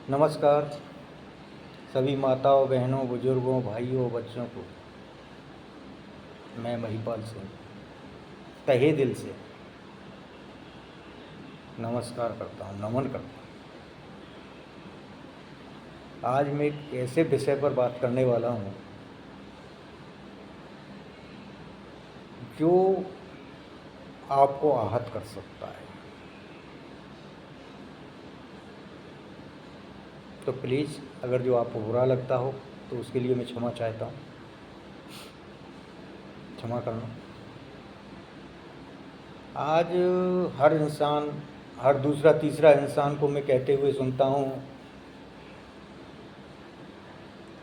नमस्कार सभी माताओं, बहनों, बुजुर्गों, भाइयों, बच्चों को। मैं महिपाल सिंह तहे दिल से नमस्कार करता हूँ, नमन करता हूँ। आज मैं एक ऐसे विषय पर बात करने वाला हूँ जो आपको आहत कर सकता है। तो प्लीज़, अगर जो आपको बुरा लगता हो तो उसके लिए मैं क्षमा चाहता हूँ, क्षमा करना। आज हर इंसान, हर दूसरा तीसरा इंसान को मैं कहते हुए सुनता हूँ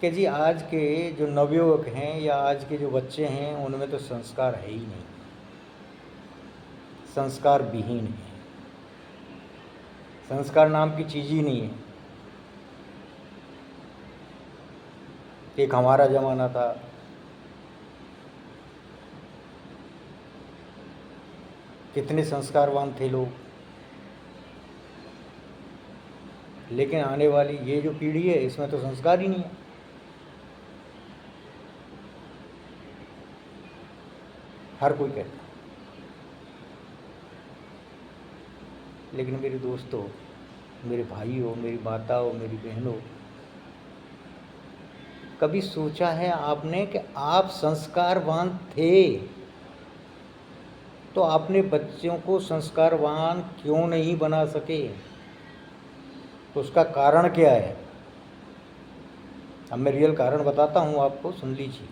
कि जी आज के जो नवयुवक हैं या आज के जो बच्चे हैं उनमें तो संस्कार है ही नहीं, संस्कार विहीन है, संस्कार नाम की चीज़ ही नहीं है। एक हमारा ज़माना था, कितने संस्कारवान थे लोग, लेकिन आने वाली ये जो पीढ़ी है इसमें तो संस्कार ही नहीं है। हर कोई कहता है, लेकिन मेरे दोस्तों, मेरे भाइयों, मेरी माताओं, मेरी बहनों, कभी सोचा है आपने कि आप संस्कारवान थे तो आपने बच्चों को संस्कारवान क्यों नहीं बना सके? तो उसका कारण क्या है? अब मैं रियल कारण बताता हूँ आपको, सुन लीजिए।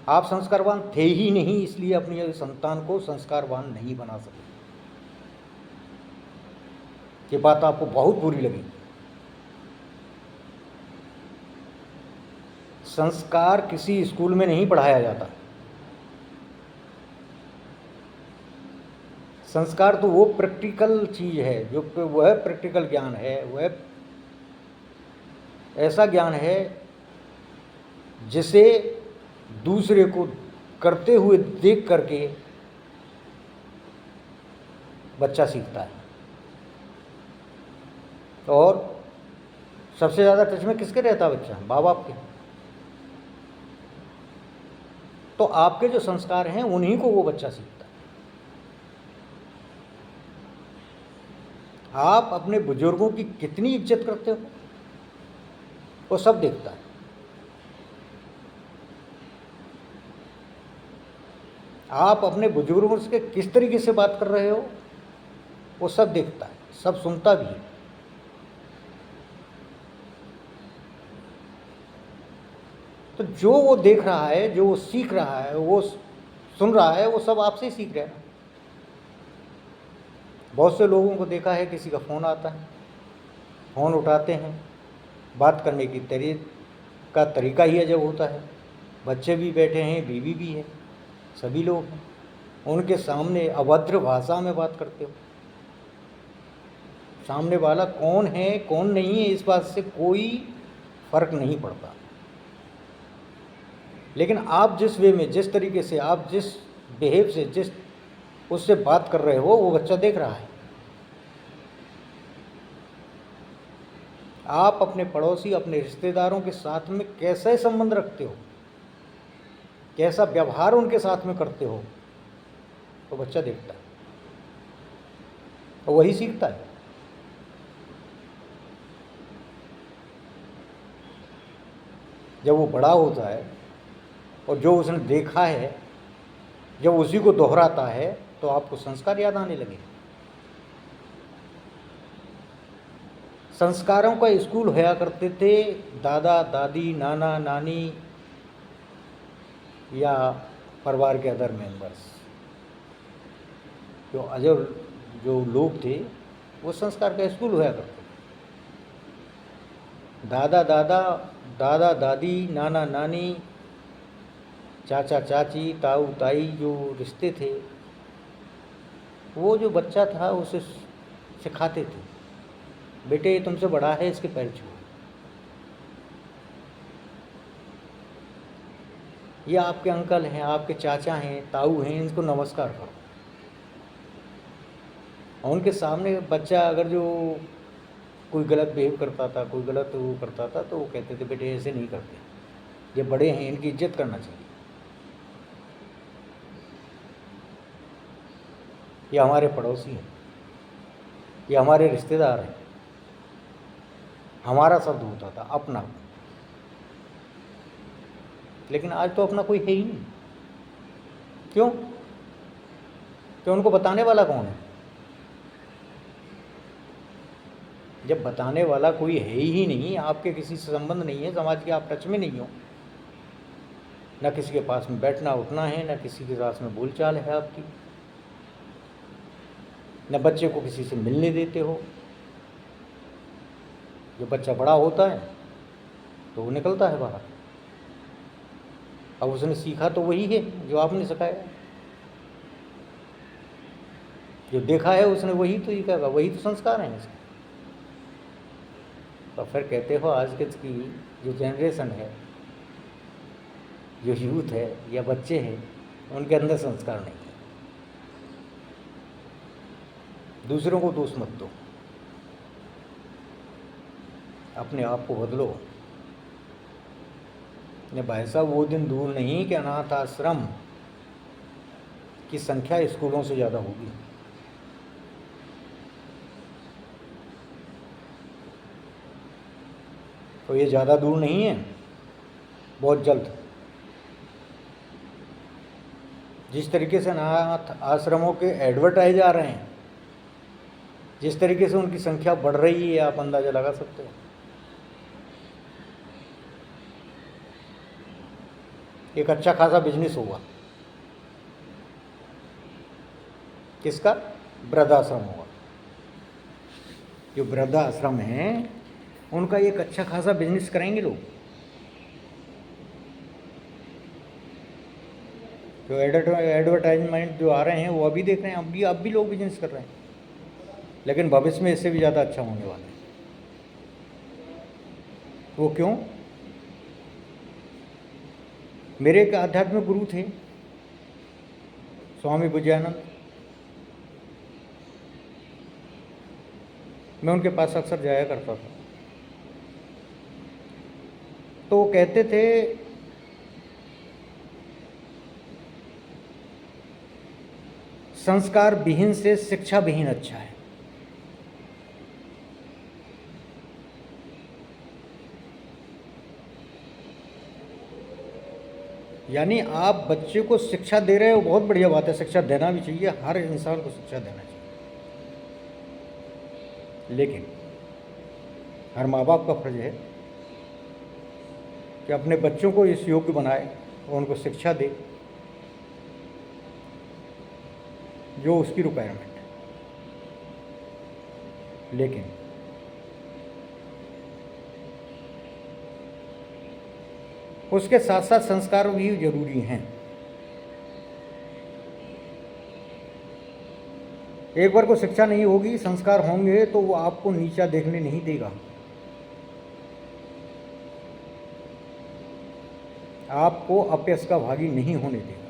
आप संस्कारवान थे ही नहीं, इसलिए अपनी संतान को संस्कारवान नहीं बना सके। ये बात आपको बहुत बुरी लगी। संस्कार किसी स्कूल में नहीं पढ़ाया जाता। संस्कार तो वो प्रैक्टिकल चीज़ है, जो वह प्रैक्टिकल ज्ञान है, वह ऐसा ज्ञान है जिसे दूसरे को करते हुए देख करके बच्चा सीखता है। और सबसे ज़्यादा टच में किसके रहता है बच्चा? माँ बाप के। तो आपके जो संस्कार हैं उन्हीं को वो बच्चा सीखता है। आप अपने बुजुर्गों की कितनी इज्जत करते हो वो सब देखता है। आप अपने बुजुर्गों से किस तरीके से बात कर रहे हो वो सब देखता है, सब सुनता भी है। तो जो वो देख रहा है, जो वो सीख रहा है, वो सुन रहा है, वो सब आपसे ही सीख रहा है। बहुत से लोगों को देखा है, किसी का फ़ोन आता है, फ़ोन उठाते हैं, बात करने की तरीका ही अजब होता है। बच्चे भी बैठे हैं, बीवी भी है, सभी लोग हैं, उनके सामने अभद्र भाषा में बात करते हो। सामने वाला कौन है कौन नहीं है इस बात से कोई फ़र्क नहीं पड़ता, लेकिन आप जिस वे में, जिस तरीके से, आप जिस बिहेव से, जिस उससे बात कर रहे हो वो बच्चा देख रहा है। आप अपने पड़ोसी, अपने रिश्तेदारों के साथ में कैसे संबंध रखते हो, कैसा व्यवहार उनके साथ में करते हो, तो बच्चा देखता है और वही सीखता है। जब वो बड़ा होता है और जो उसने देखा है जब उसी को दोहराता है तो आपको संस्कार याद आने लगे। संस्कारों का स्कूल होया करते थे, दादा दादी, नाना नानी या परिवार के अदर मेंबर्स, जो लोग थे वो संस्कार का स्कूल होया करते थे। दादा दादी, नाना नानी, चाचा चाची, ताऊ ताई, जो रिश्ते थे वो जो बच्चा था उसे सिखाते थे, बेटे ये तुमसे बड़ा है, इसके पैर छुओ, ये आपके अंकल हैं, आपके चाचा हैं, ताऊ हैं, इनको नमस्कार करो। और उनके सामने बच्चा अगर जो कोई गलत बिहेव करता था, कोई गलत वो करता था, तो वो कहते थे बेटे ऐसे नहीं करते, ये बड़े हैं, इनकी इज्जत करना चाहिए, ये हमारे पड़ोसी हैं, ये हमारे रिश्तेदार हैं। हमारा शब्द होता था अपना। लेकिन आज तो अपना कोई है ही नहीं। क्यों? कि उनको बताने वाला कौन है? जब बताने वाला कोई है ही नहीं, आपके किसी से संबंध नहीं है, समाज के आप टच में नहीं हो, ना किसी के पास में बैठना उठना है, ना किसी के साथ में बोलचाल है आपकी, न बच्चे को किसी से मिलने देते हो। जो बच्चा बड़ा होता है तो वो निकलता है बाहर। अब उसने सीखा तो वही है जो आपने सिखाया, जो देखा है उसने वही तो ही कहेगा, वही तो संस्कार हैं इसके। तो फिर कहते हो आज के की जो जनरेशन है, जो यूथ है या बच्चे हैं, उनके अंदर संस्कार नहीं है। दूसरों को दोष मत दो, अपने आप को बदलो। ने भाई साहब वो दिन दूर नहीं कि अनाथ आश्रम की संख्या स्कूलों से ज़्यादा होगी। तो ये ज़्यादा दूर नहीं है, बहुत जल्द। जिस तरीके से अनाथ आश्रमों के एडवर्टाइज आ रहे हैं, जिस तरीके से उनकी संख्या बढ़ रही है, आप अंदाज़ा लगा सकते हो। एक अच्छा खासा बिजनेस होगा। किसका? वृद्धाश्रम होगा। जो वृद्धाश्रम है उनका एक अच्छा खासा बिजनेस करेंगे लोग। जो एडवर्टाइजमेंट जो आ रहे हैं वो अभी देख रहे हैं, अब भी लोग बिजनेस कर रहे हैं, लेकिन भविष्य में इससे भी ज़्यादा अच्छा होने वाला है। वो क्यों? मेरे एक आध्यात्मिक गुरु थे, स्वामी बुझानंद। मैं उनके पास अक्सर जाया करता था। तो वो कहते थे संस्कार विहीन से शिक्षा विहीन अच्छा है। यानी आप बच्चे को शिक्षा दे रहे हो, बहुत बढ़िया बात है, शिक्षा देना भी चाहिए, हर इंसान को शिक्षा देना चाहिए। लेकिन हर माँ बाप का फर्ज है कि अपने बच्चों को इस योग्य बनाए और उनको शिक्षा दे जो उसकी रिक्वायरमेंट है। लेकिन उसके साथ साथ संस्कार भी जरूरी हैं। एक बार को शिक्षा नहीं होगी, संस्कार होंगे तो वो आपको नीचा देखने नहीं देगा, आपको अपयश का भागी नहीं होने देगा।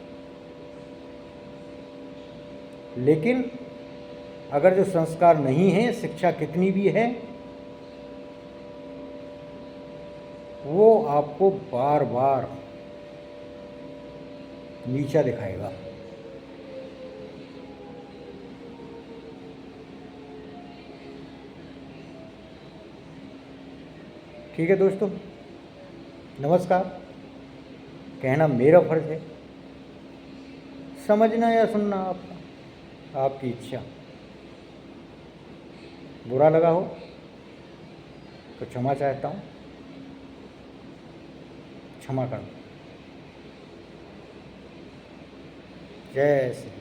लेकिन अगर जो संस्कार नहीं है, शिक्षा कितनी भी है, वो आपको बार बार नीचा दिखाएगा। ठीक है दोस्तों, नमस्कार। कहना मेरा फर्ज है, समझना या सुनना आपका, आपकी इच्छा। बुरा लगा हो तो क्षमा चाहता हूँ, क्षमा कर। जय श्री